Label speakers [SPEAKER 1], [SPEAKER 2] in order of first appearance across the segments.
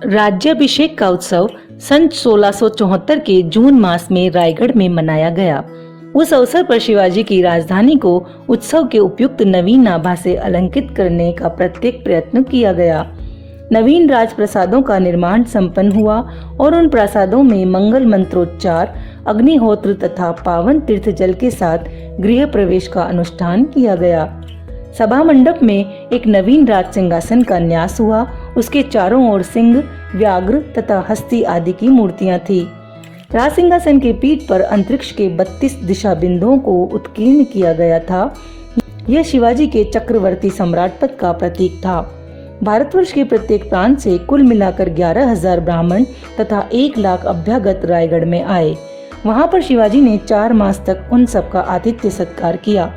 [SPEAKER 1] राज्याभिषेक का उत्सव सन 1674 के जून मास में रायगढ़ में मनाया गया। उस अवसर पर शिवाजी की राजधानी को उत्सव के उपयुक्त नवीन आभा से अलंकृत करने का प्रत्येक प्रयत्न किया गया। नवीन राजप्रासादों का निर्माण संपन्न हुआ और उन प्रासादों में मंगल मंत्रोच्चार, अग्निहोत्र तथा पावन तीर्थ जल के साथ गृह प्रवेश का अनुष्ठान किया गया। सभा मंडप में एक नवीन राज सिंहासन का न्यास हुआ। उसके चारों ओर सिंह, व्याघ्र तथा हस्ती आदि की मूर्तियां थी। राज सिंहासन के पीठ पर अंतरिक्ष के 32 दिशा बिंदुओं को उत्कीर्ण किया गया था। यह शिवाजी के चक्रवर्ती सम्राट पद का प्रतीक था। भारतवर्ष के प्रत्येक प्रांत से कुल मिलाकर 11,000 ब्राह्मण तथा 1 लाख अभ्यागत रायगढ़ में आए। वहां पर शिवाजी ने 4 मास तक उन सबका आतिथ्य सत्कार किया।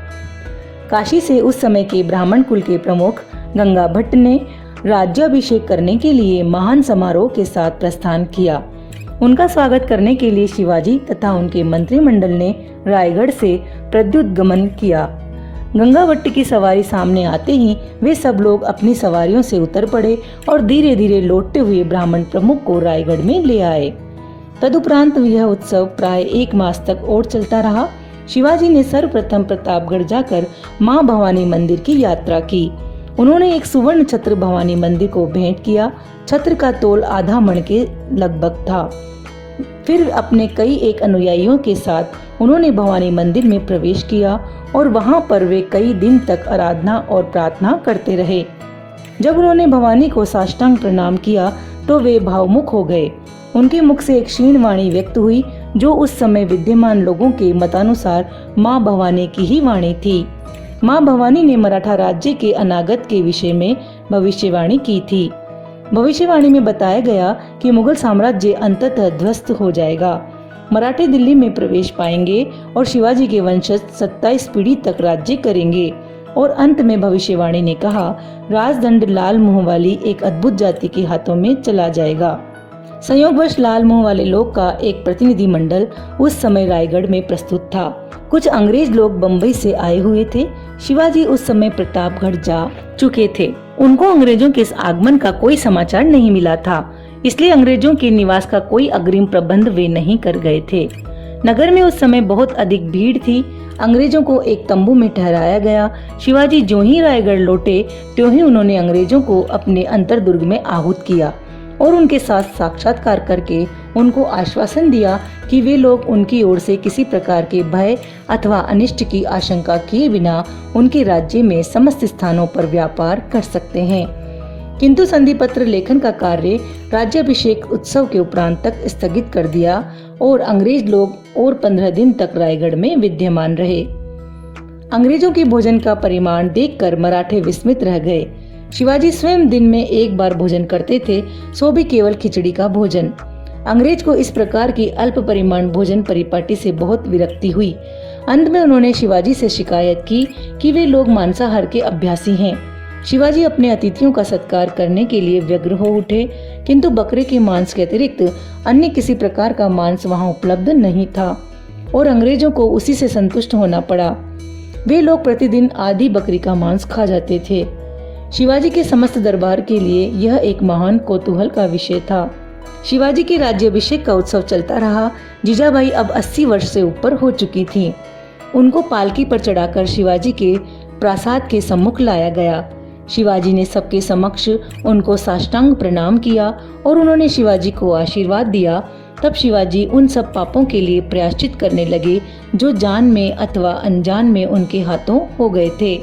[SPEAKER 1] काशी से उस समय के ब्राह्मण कुल के प्रमुख गंगा भट्ट ने राज्याभिषेक करने के लिए महान समारोह के साथ प्रस्थान किया। उनका स्वागत करने के लिए शिवाजी तथा उनके मंत्रिमंडल ने रायगढ़ से प्रत्युत्गमन किया। गंगा भट्ट की सवारी सामने आते ही वे सब लोग अपनी सवारियों से उतर पड़े और धीरे धीरे लौटते हुए ब्राह्मण प्रमुख को रायगढ़ में ले आए। तदुपरांत यह उत्सव प्राय 1 मास तक और चलता रहा। शिवाजी ने सर्वप्रथम प्रतापगढ़ जाकर मां भवानी मंदिर की यात्रा की। उन्होंने एक सुवर्ण छत्र भवानी मंदिर को भेंट किया। छत्र का तोल आधा मण के लगभग था। फिर अपने कई एक अनुयायियों के साथ उन्होंने भवानी मंदिर में प्रवेश किया और वहां पर वे कई दिन तक आराधना और प्रार्थना करते रहे। जब उन्होंने भवानी को साष्टांग प्रणाम किया तो वे भावमुख हो गए। उनके मुख से एक क्षीण वाणी व्यक्त हुई, जो उस समय विद्यमान लोगों के मतानुसार मां भवानी की ही वाणी थी। मां भवानी ने मराठा राज्य के अनागत के विषय में भविष्यवाणी की थी। भविष्यवाणी में बताया गया कि मुगल साम्राज्य अंततः ध्वस्त हो जाएगा, मराठे दिल्ली में प्रवेश पाएंगे और शिवाजी के वंशज 27 पीढ़ी तक राज्य करेंगे। और अंत में भविष्यवाणी ने कहा, राजदंड लाल मुंह वाली एक अद्भुत जाति के हाथों में चला जाएगा। संयोगवश लाल मुंह वाले लोग का एक प्रतिनिधि मंडल उस समय रायगढ़ में प्रस्तुत था। कुछ अंग्रेज लोग बम्बई से आए हुए थे। शिवाजी उस समय प्रतापगढ़ जा चुके थे। उनको अंग्रेजों के इस आगमन का कोई समाचार नहीं मिला था, इसलिए अंग्रेजों के निवास का कोई अग्रिम प्रबंध वे नहीं कर गए थे। नगर में उस समय बहुत अधिक भीड़ थी। अंग्रेजों को एक तंबू में ठहराया गया। शिवाजी जो ही रायगढ़ लौटे त्यों ही उन्होंने अंग्रेजों को अपने अंतर्दुर्ग में आहूत किया और उनके साथ साक्षात्कार करके उनको आश्वासन दिया कि वे लोग उनकी ओर से किसी प्रकार के भय अथवा अनिष्ट की आशंका किए बिना उनके राज्य में समस्त स्थानों पर व्यापार कर सकते हैं। किंतु संधि पत्र लेखन का कार्य राज्याभिषेक उत्सव के उपरांत तक स्थगित कर दिया और अंग्रेज लोग और 15 दिन तक रायगढ़ में विद्यमान रहे। अंग्रेजों के भोजन का परिमाण देखकर मराठे विस्मित रह गए। शिवाजी स्वयं दिन में 1 बार भोजन करते थे, सो भी केवल खिचड़ी का भोजन। अंग्रेज को इस प्रकार की अल्प परिमाण भोजन परिपाटी से बहुत विरक्ति हुई। अंत में उन्होंने शिवाजी से शिकायत की कि वे लोग मांसाहार के अभ्यासी हैं। शिवाजी अपने अतिथियों का सत्कार करने के लिए व्यग्र हो उठे, किंतु बकरे के मांस के अतिरिक्त अन्य किसी प्रकार का मांस वहां उपलब्ध नहीं था और अंग्रेजों को उसी से संतुष्ट होना पड़ा। वे लोग प्रतिदिन आधी बकरी का मांस खा जाते थे। शिवाजी के समस्त दरबार के लिए यह एक महान कौतूहल का विषय था। शिवाजी के राज्याभिषेक का उत्सव चलता रहा। जीजाबाई अब 80 वर्ष से ऊपर हो चुकी थीं। उनको पालकी पर चढ़ाकर शिवाजी के प्रासाद के सम्मुख लाया गया। शिवाजी ने सबके समक्ष उनको साष्टांग प्रणाम किया और उन्होंने शिवाजी को आशीर्वाद दिया। तब शिवाजी उन सब पापों के लिए प्रायश्चित करने लगे जो जान में अथवा अनजान में उनके हाथों हो गए थे।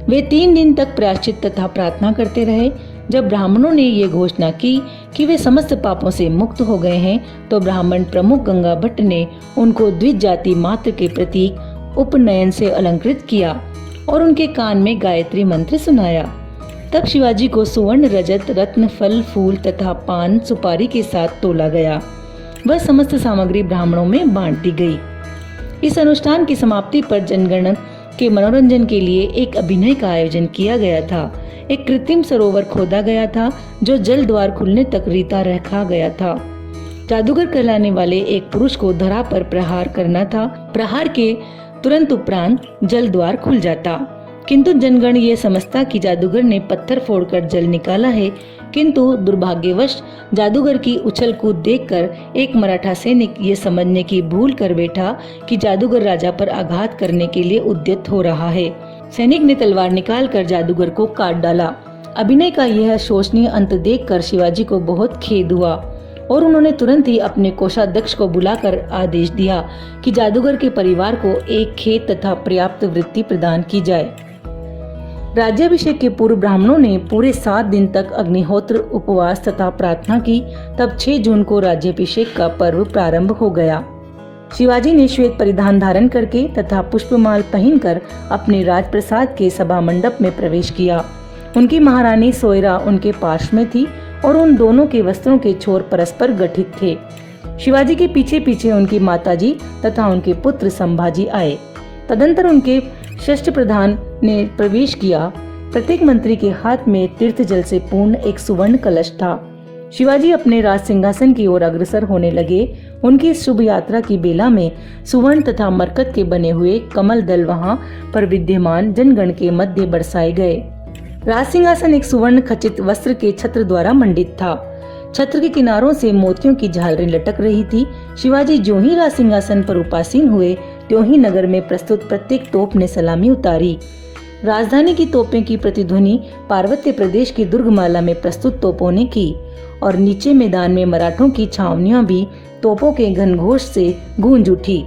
[SPEAKER 1] वे 3 दिन तक प्रायश्चित तथा प्रार्थना करते रहे। जब ब्राह्मणों ने ये घोषणा की कि वे समस्त पापों से मुक्त हो गए हैं, तो ब्राह्मण प्रमुख गंगा भट्ट ने उनको द्विजाति मात्र के प्रतीक उपनयन से अलंकृत किया और उनके कान में गायत्री मंत्र सुनाया। तब शिवाजी को सुवर्ण, रजत, रत्न, फल, फूल तथा पान सुपारी के साथ तोला गया। वह समस्त सामग्री ब्राह्मणों में बांट दी गई। इस अनुष्ठान की समाप्ति पर जनगण के मनोरंजन के लिए एक अभिनय का आयोजन किया गया था। एक कृत्रिम सरोवर खोदा गया था जो जल द्वार खुलने तक रीता रखा गया था। जादूगर कहलाने वाले एक पुरुष को धरा पर प्रहार करना था। प्रहार के तुरंत उपरांत जल द्वार खुल जाता, किंतु जनगण ये समझता कि जादूगर ने पत्थर फोड़कर जल निकाला है, किंतु दुर्भाग्यवश जादूगर की उछल कूद देखकर एक मराठा सैनिक ये समझने की भूल कर बैठा कि जादूगर राजा पर आघात करने के लिए उद्यत हो रहा है। सैनिक ने तलवार निकालकर जादूगर को काट डाला। अभिनय का यह शोचनीय अंत देखकर शिवाजी को बहुत खेद हुआ और उन्होंने तुरंत ही अपने कोषाध्यक्ष को बुलाकर आदेश दिया कि जादूगर के परिवार को एक खेत तथा पर्याप्त वृत्ति प्रदान की जाए। राज्याभिषेक के पूर्व ब्राह्मणों ने पूरे 7 दिन तक अग्निहोत्र, उपवास तथा प्रार्थना की। तब 6 जून को राज्याभिषेक का पर्व प्रारंभ हो गया। शिवाजी ने श्वेत परिधान धारण करके तथा पुष्पमाल पहनकर अपने राजप्रसाद के सभा मंडप में प्रवेश किया। उनकी महारानी सोयरा उनके पार्श्व में थी और उन दोनों के वस्त्रों के छोर परस्पर गठित थे। शिवाजी के पीछे पीछे उनकी माताजी तथा उनके पुत्र संभाजी आए। तदंतर उनके षष्ठ प्रधान ने प्रवेश किया। प्रत्येक मंत्री के हाथ में तीर्थ जल से पूर्ण एक सुवर्ण कलश था। शिवाजी अपने राज सिंहासन की ओर अग्रसर होने लगे। उनकी इस शुभ यात्रा की बेला में सुवर्ण तथा मरकत के बने हुए कमल दल वहां पर विद्यमान जनगण के मध्य बरसाए गए। राज सिंहासन एक सुवर्ण खचित वस्त्र के छत्र द्वारा मंडित था। छत्र के किनारों से मोतियों की झालरें लटक रही थी। शिवाजी जो ही राज सिंहासन पर उपासीन हुए, त्यों ही नगर में प्रस्तुत प्रत्येक तोप ने सलामी उतारी। राजधानी की तोपें की प्रतिध्वनि पार्वत्य प्रदेश की दुर्गमाला में प्रस्तुत तोपों ने की और नीचे मैदान में मराठों की छावनियां भी तोपों के घनघोष से गूंज उठी।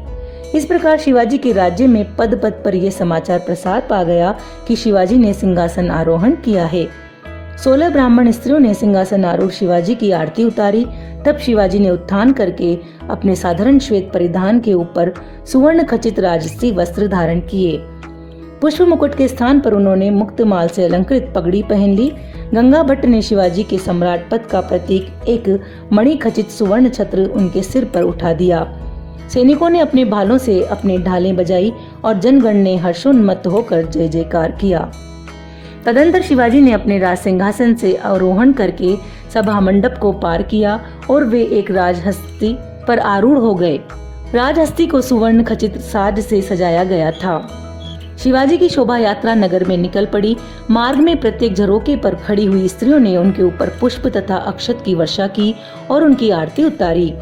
[SPEAKER 1] इस प्रकार शिवाजी के राज्य में पद पद पर यह समाचार प्रसार पा गया कि शिवाजी ने सिंहासन आरोहण किया है। 16 ब्राह्मण स्त्रियों ने सिंहासन आरूढ़ शिवाजी की आरती उतारी। तब शिवाजी ने उत्थान करके अपने साधारण श्वेत परिधान के ऊपर सुवर्ण खचित राजसी वस्त्र धारण किए। पुष्प मुकुट के स्थान पर उन्होंने मुक्त माल से अलंकृत पगड़ी पहन ली। गंगा भट्ट ने शिवाजी के सम्राट पद का प्रतीक एक मणि खचित सुवर्ण छत्र उनके सिर पर उठा दिया। सैनिकों ने अपने भालों से अपने ढालें बजाई और जनगण ने हर्षोन्मत्त होकर जय जयकार किया। तदंतर शिवाजी ने अपने राज सिंहासन से आरोहण करके सभा मंडप को पार किया और वे एक राजहस्ती पर आरूढ़ हो गए। राजहस्ती को सुवर्ण खचित साज से सजाया गया था। शिवाजी की शोभा यात्रा नगर में निकल पड़ी। मार्ग में प्रत्येक झरोके पर खड़ी हुई स्त्रियों ने उनके ऊपर पुष्प तथा अक्षत की वर्षा की और उनकी आरती उतारी।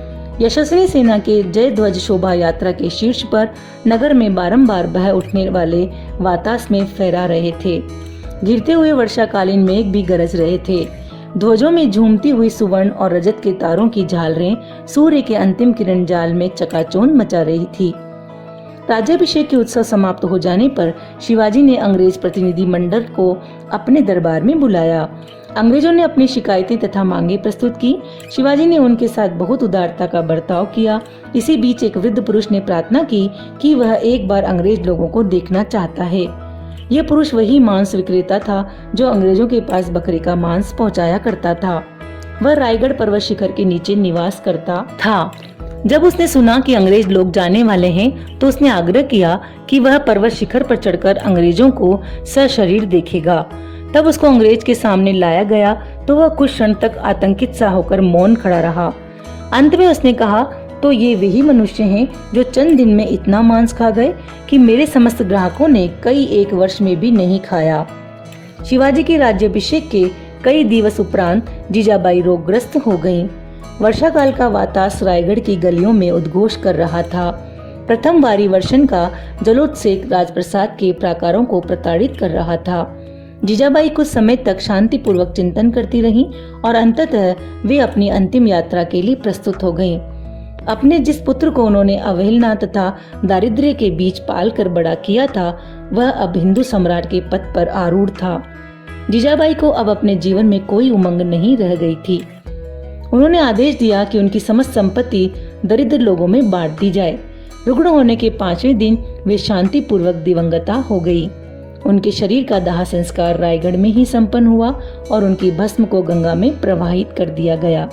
[SPEAKER 1] यशस्वी सेना के जय ध्वज शोभा यात्रा के शीर्ष पर नगर में बारंबार बह उठने वाले वातास में फहरा रहे थे। गिरते हुए वर्षाकालीन मेघ भी गरज रहे थे। ध्वजों में झूमती हुई सुवर्ण और रजत के तारों की झालरें सूर्य के अंतिम किरण जाल में चकाचौंध मचा रही थी। राज्याभिषेक के उत्सव समाप्त हो जाने पर शिवाजी ने अंग्रेज प्रतिनिधि मंडल को अपने दरबार में बुलाया। अंग्रेजों ने अपनी शिकायतें तथा मांगे प्रस्तुत की। शिवाजी ने उनके साथ बहुत उदारता का बर्ताव किया। इसी बीच एक वृद्ध पुरुष ने प्रार्थना की कि वह एक बार अंग्रेज लोगों को देखना चाहता है। यह पुरुष वही मांस विक्रेता था जो अंग्रेजों के पास बकरे का मांस पहुंचाया करता था। वह रायगढ़ पर्वत शिखर के नीचे निवास करता था। जब उसने सुना कि अंग्रेज लोग जाने वाले हैं तो उसने आग्रह किया कि वह पर्वत शिखर पर चढ़कर अंग्रेजों को सशरीर देखेगा। तब उसको अंग्रेज के सामने लाया गया तो वह कुछ क्षण तक आतंकित सा होकर मौन खड़ा रहा। अंत में उसने कहा, तो ये वही मनुष्य हैं जो चंद दिन में इतना मांस खा गए कि मेरे समस्त ग्राहकों ने कई एक वर्ष में भी नहीं खाया। शिवाजी के राज्याभिषेक के कई दिवस उपरांत जीजाबाई रोगग्रस्त हो गईं। वर्षा काल का वातास रायगढ़ की गलियों में उद्घोष कर रहा था। प्रथम वारी वर्षण का जलोत्सेक राजप्रसाद के प्राकारों को प्रताड़ित कर रहा था। जीजाबाई कुछ समय तक शांतिपूर्वक चिंतन करती रहीं और अंततः वे अपनी अंतिम यात्रा के लिए प्रस्तुत हो गईं। अपने जिस पुत्र को उन्होंने अवहेलना तथा दारिद्र्य के बीच पाल कर बड़ा किया था, वह अब हिंदू सम्राट के पद पर आरूढ़ था। जीजाबाई को अब अपने जीवन में कोई उमंग नहीं रह गई थी। उन्होंने आदेश दिया कि उनकी समस्त संपत्ति दरिद्र लोगों में बांट दी जाए। रुग्ण होने के 5वें दिन वे शांतिपूर्वक दिवंगता हो गई। उनके शरीर का दाह संस्कार रायगढ़ में ही संपन्न हुआ और उनकी भस्म को गंगा में प्रवाहित कर दिया गया।